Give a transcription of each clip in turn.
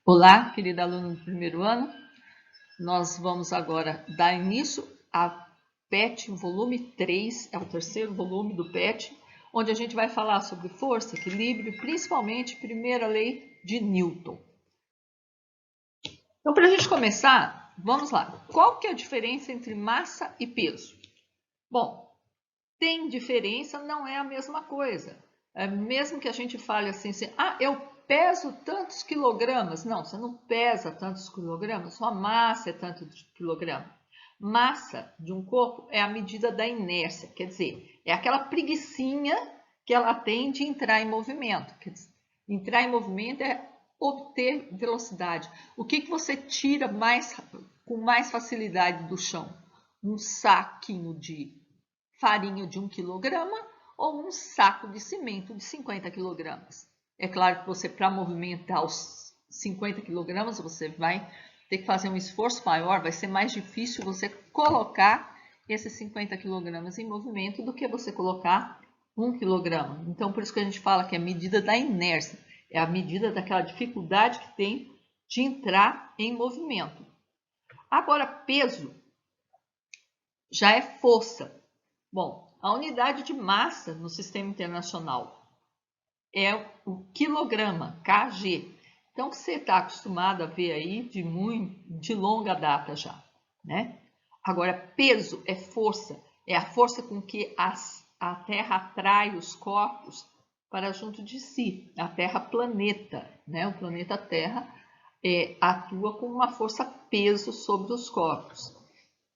Olá, querida aluna do primeiro ano. Nós vamos agora dar início a PET volume 3, é o terceiro volume do PET, onde a gente vai falar sobre força, equilíbrio, principalmente primeira lei de Newton. Então, para a gente começar, vamos lá. Qual que é a diferença entre massa e peso? Bom, tem diferença, não é a mesma coisa. Mesmo que a gente fale assim, eu peso tantos quilogramas. Não, você não pesa tantos quilogramas, sua massa é tanto de quilograma. Massa de um corpo é a medida da inércia, quer dizer, é aquela preguicinha que ela tem de entrar em movimento. Quer dizer, entrar em movimento é obter velocidade. O que você tira com mais facilidade do chão? Um saquinho de farinha de 1 quilograma ou um saco de cimento de 50 quilogramas. É claro que você, para movimentar os 50 quilogramas, você vai ter que fazer um esforço maior, vai ser mais difícil você colocar esses 50 quilogramas em movimento do que você colocar 1 quilograma. Então, por isso que a gente fala que é a medida da inércia, é a medida daquela dificuldade que tem de entrar em movimento. Agora, peso já é força. Bom, a unidade de massa no Sistema Internacional é o quilograma, kg. Então, você está acostumado a ver aí de longa data já, né? Agora, peso é força, é a força com que a Terra atrai os corpos para junto de si. A Terra planeta, né? O planeta Terra atua com uma força peso sobre os corpos.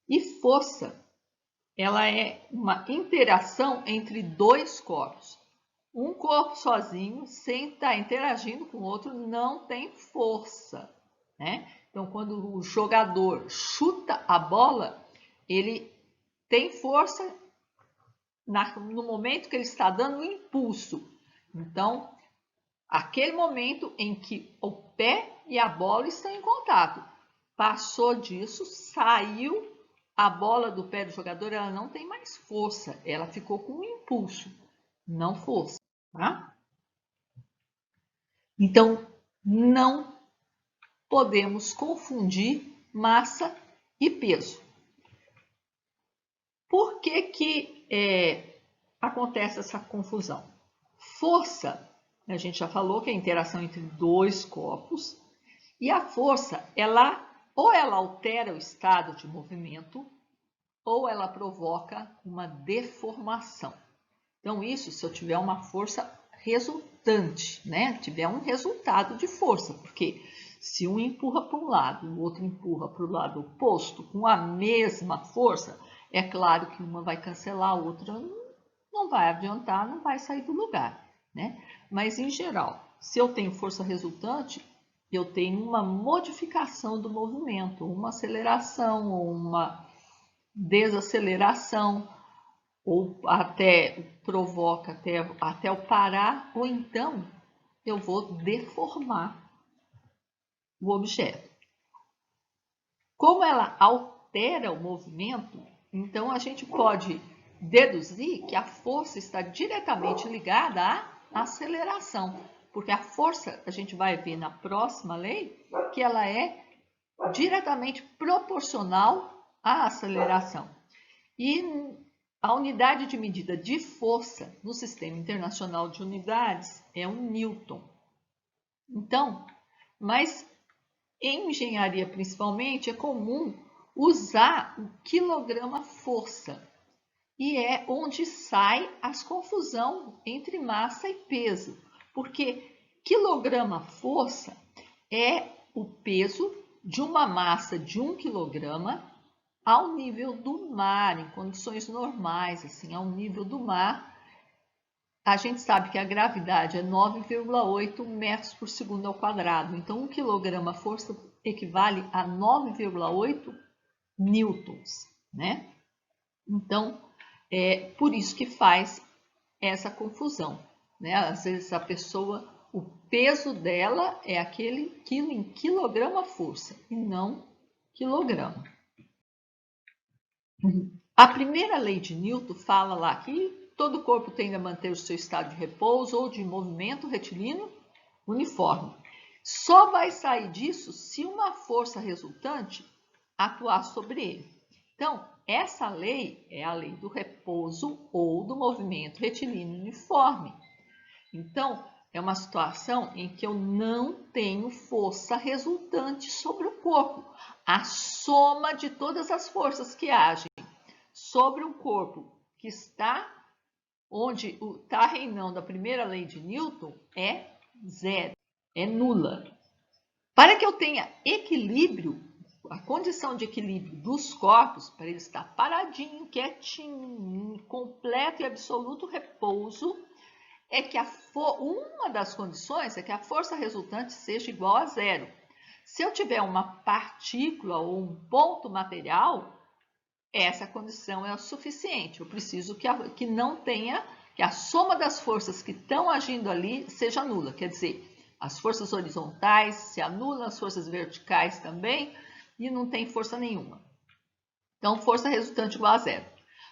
E força, ela é uma interação entre dois corpos. Um corpo sozinho, sem estar interagindo com o outro, não tem força, né? Então, quando o jogador chuta a bola, ele tem força no momento que ele está dando o impulso. Então, aquele momento em que o pé e a bola estão em contato. Passou disso, saiu a bola do pé do jogador, ela não tem mais força, ela ficou com um impulso, não força, tá? Então, não podemos confundir massa e peso. Por que acontece essa confusão? Força, a gente já falou que é a interação entre dois corpos, e a força, ela altera o estado de movimento, ou ela provoca uma deformação. Então, isso se eu tiver uma força resultante, né? Tiver um resultado de força, porque se um empurra para um lado, o outro empurra para o lado oposto, com a mesma força, é claro que uma vai cancelar a outra, não vai adiantar, não vai sair do lugar, né? Mas, em geral, se eu tenho força resultante, eu tenho uma modificação do movimento, uma aceleração ou uma desaceleração, ou até provoca até eu parar, ou então eu vou deformar o objeto. Como ela altera o movimento, então a gente pode deduzir que a força está diretamente ligada à aceleração, porque a força, a gente vai ver na próxima lei, que ela é diretamente proporcional à aceleração. E a unidade de medida de força no Sistema Internacional de Unidades é um Newton. Então, mas em engenharia principalmente é comum usar o quilograma-força. E é onde sai a confusão entre massa e peso. Porque quilograma-força é o peso de uma massa de 1 quilograma ao nível do mar, em condições normais, assim, ao nível do mar. A gente sabe que a gravidade é 9,8 metros por segundo ao quadrado. Então, 1 quilograma força equivale a 9,8 newtons, né? Então, é por isso que faz essa confusão, né? Às vezes a pessoa, o peso dela é aquele quilo em quilograma força e não quilograma. A primeira lei de Newton fala lá que todo corpo tende a manter o seu estado de repouso ou de movimento retilíneo uniforme. Só vai sair disso se uma força resultante atuar sobre ele. Então, essa lei é a lei do repouso ou do movimento retilíneo uniforme. Então, é uma situação em que eu não tenho força resultante sobre o corpo. A soma de todas as forças que agem sobre um corpo que está onde está reinando a primeira lei de Newton é zero, é nula. Para que eu tenha equilíbrio, a condição de equilíbrio dos corpos, para ele estar paradinho, quietinho, em completo e absoluto repouso, é que uma das condições é que a força resultante seja igual a zero. Se eu tiver uma partícula ou um ponto material, essa condição é o suficiente. Eu preciso que não tenha, que a soma das forças que estão agindo ali seja nula. Quer dizer, as forças horizontais se anulam, as forças verticais também, e não tem força nenhuma. Então, força resultante igual a zero.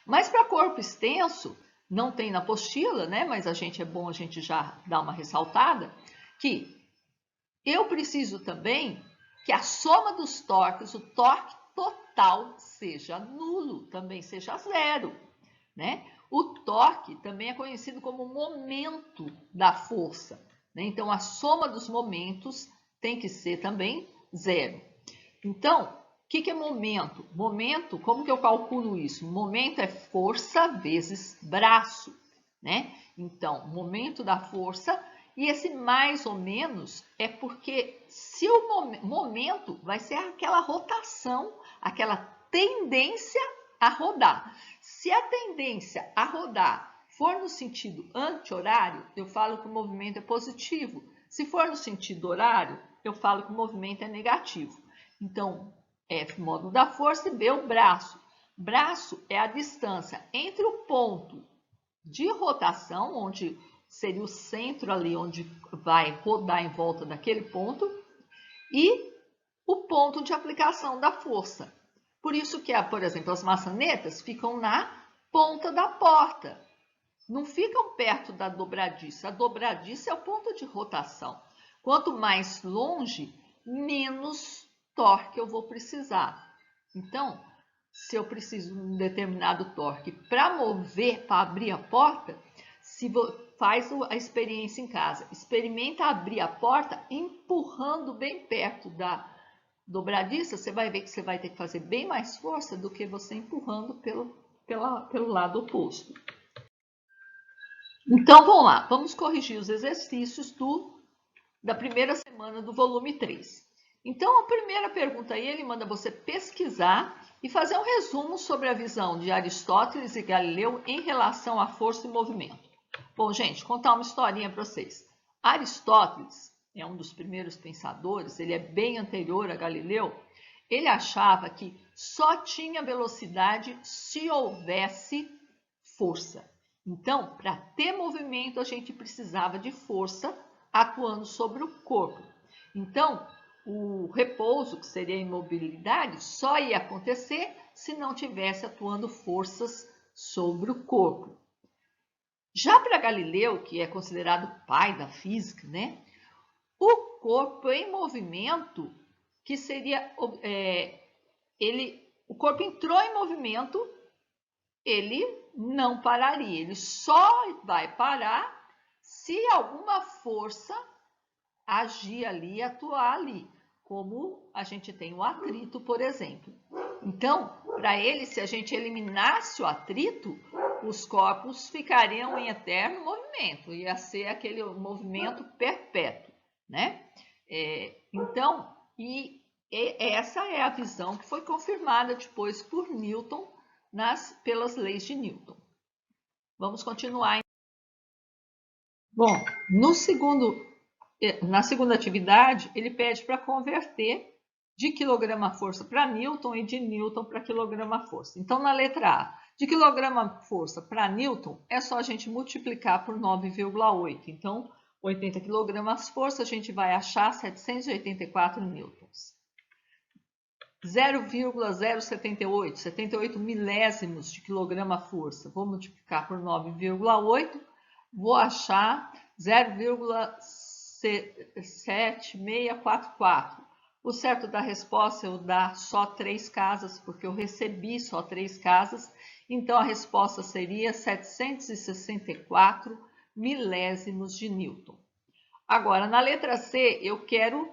Mas para corpo extenso, não tem na apostila, né? Mas é bom a gente já dar uma ressaltada, que eu preciso também que a soma dos torques, o torque total, seja nulo, também seja zero, né? O torque também é conhecido como momento da força, né? Então, a soma dos momentos tem que ser também zero. Então, o que é momento? Momento, como que eu calculo isso? Momento é força vezes braço, né? Então, momento da força, e esse mais ou menos é porque se o momento vai ser aquela rotação, aquela tendência a rodar. Se a tendência a rodar for no sentido anti-horário, eu falo que o movimento é positivo. Se for no sentido horário, eu falo que o movimento é negativo. Então, F módulo da força e B o braço. Braço é a distância entre o ponto de rotação, onde seria o centro ali, onde vai rodar em volta daquele ponto, e o ponto de aplicação da força. Por isso que, por exemplo, as maçanetas ficam na ponta da porta. Não ficam perto da dobradiça. A dobradiça é o ponto de rotação. Quanto mais longe, menos torque eu vou precisar. Então, se eu preciso de um determinado torque para mover, para abrir a porta, faz a experiência em casa. Experimenta abrir a porta empurrando bem perto da dobradiça, você vai ver que você vai ter que fazer bem mais força do que você empurrando pelo lado oposto. Então, vamos lá. Vamos corrigir os exercícios da primeira semana do volume 3. Então, a primeira pergunta aí, ele manda você pesquisar e fazer um resumo sobre a visão de Aristóteles e Galileu em relação à força e movimento. Bom, gente, contar uma historinha para vocês. Aristóteles é um dos primeiros pensadores, ele é bem anterior a Galileu. Ele achava que só tinha velocidade se houvesse força. Então, para ter movimento, a gente precisava de força atuando sobre o corpo. Então, o repouso, que seria a imobilidade, só ia acontecer se não tivesse atuando forças sobre o corpo. Já para Galileu, que é considerado o pai da física, né? O corpo em movimento, que seria o corpo entrou em movimento, ele não pararia, ele só vai parar se alguma força agir ali, atuar ali, como a gente tem o atrito, por exemplo. Então, para ele, se a gente eliminasse o atrito, os corpos ficariam em eterno movimento, ia ser aquele movimento perpétuo, né? Então, essa é a visão que foi confirmada depois por Newton pelas leis de Newton. Vamos continuar. Bom, na segunda atividade, ele pede para converter de quilograma-força para Newton e de Newton para quilograma-força. Então, na letra A, de quilograma-força para Newton, é só a gente multiplicar por 9,8. Então, 80 quilogramas-força, a gente vai achar 784 newtons. 0,078, 78 milésimos de quilograma-força. Vou multiplicar por 9,8, vou achar 0,7 7644. O certo da resposta é eu dar só 3 casas, porque eu recebi só 3 casas. Então, a resposta seria 764 milésimos de Newton. Agora, na letra C, eu quero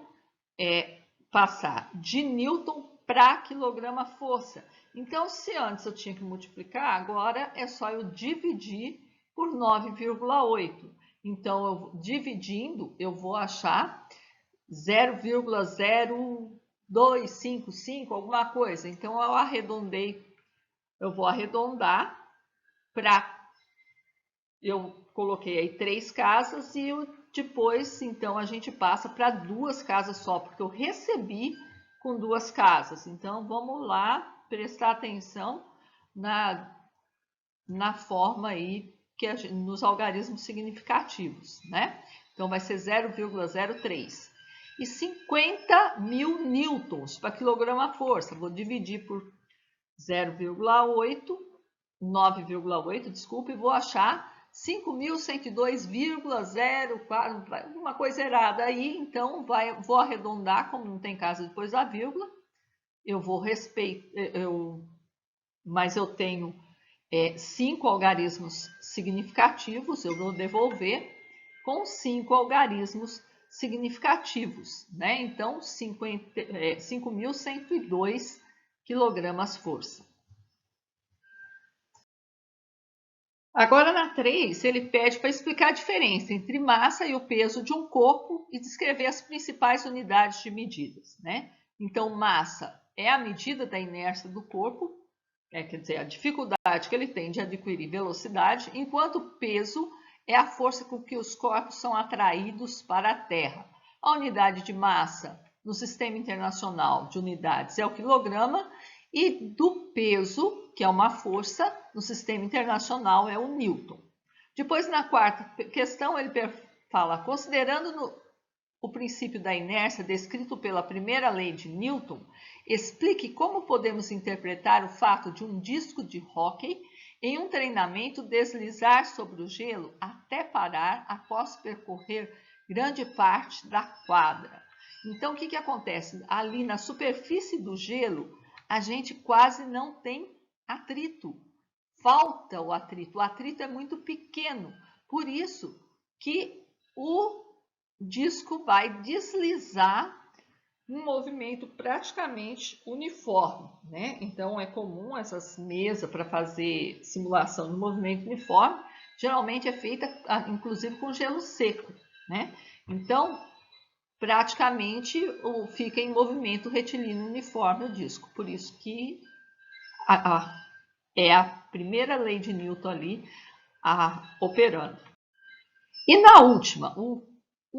passar de Newton para quilograma-força. Então, se antes eu tinha que multiplicar, agora é só eu dividir por 9,8. Então, eu dividindo, eu vou achar 0,0255, alguma coisa. Então, eu vou arredondar para... Eu coloquei aí 3 casas e depois, então, a gente passa para 2 casas só, porque eu recebi com 2 casas. Então, vamos lá prestar atenção na forma aí, nos algarismos significativos, né? Então, vai ser 0,03. E 50 mil newtons para quilograma-força. Vou dividir por 0,8, 9,8, desculpa, e vou achar 5.102,04, alguma coisa errada aí. Então, vou arredondar, como não tem casa depois da vírgula. Eu vou mas eu tenho 5 algarismos significativos, eu vou devolver com 5 algarismos significativos, né? Então, 5.102 quilogramas-força. Agora, na 3, ele pede para explicar a diferença entre massa e o peso de um corpo e descrever as principais unidades de medidas, né? Então, massa é a medida da inércia do corpo, quer dizer, a dificuldade que ele tem de adquirir velocidade, enquanto peso é a força com que os corpos são atraídos para a Terra. A unidade de massa no Sistema Internacional de Unidades é o quilograma, e do peso, que é uma força, no Sistema Internacional é o Newton. Depois, na 4ª questão, ele fala, considerando o princípio da inércia descrito pela primeira lei de Newton, explique como podemos interpretar o fato de um disco de hóquei em um treinamento deslizar sobre o gelo até parar após percorrer grande parte da quadra. Então, o que acontece? Ali na superfície do gelo, a gente quase não tem atrito. Falta o atrito. O atrito é muito pequeno. Por isso que o disco vai deslizar um movimento praticamente uniforme, né? Então, é comum essas mesas para fazer simulação de movimento uniforme, geralmente é feita, inclusive, com gelo seco, né? Então, praticamente fica em movimento retilíneo uniforme o disco. Por isso que é a primeira lei de Newton ali operando. E na última, um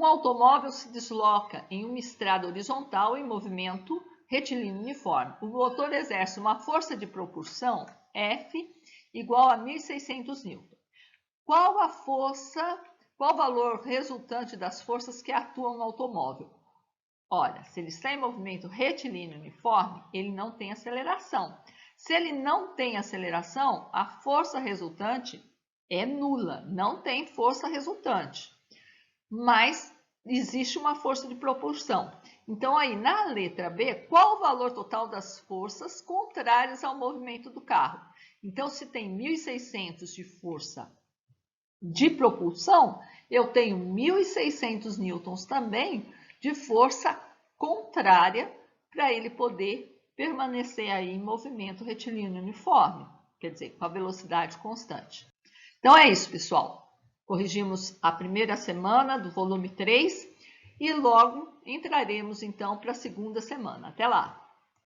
automóvel se desloca em uma estrada horizontal em movimento retilíneo uniforme. O motor exerce uma força de propulsão F igual a 1.600 N. Qual o valor resultante das forças que atuam no automóvel? Olha, se ele está em movimento retilíneo uniforme, ele não tem aceleração. Se ele não tem aceleração, a força resultante é nula, não tem força resultante. Mas existe uma força de propulsão. Então, aí na letra B, qual o valor total das forças contrárias ao movimento do carro? Então, se tem 1.600 de força de propulsão, eu tenho 1.600 newtons também de força contrária para ele poder permanecer aí em movimento retilíneo uniforme, quer dizer, com a velocidade constante. Então é isso, pessoal. Corrigimos a primeira semana do volume 3 e logo entraremos então para a segunda semana. Até lá!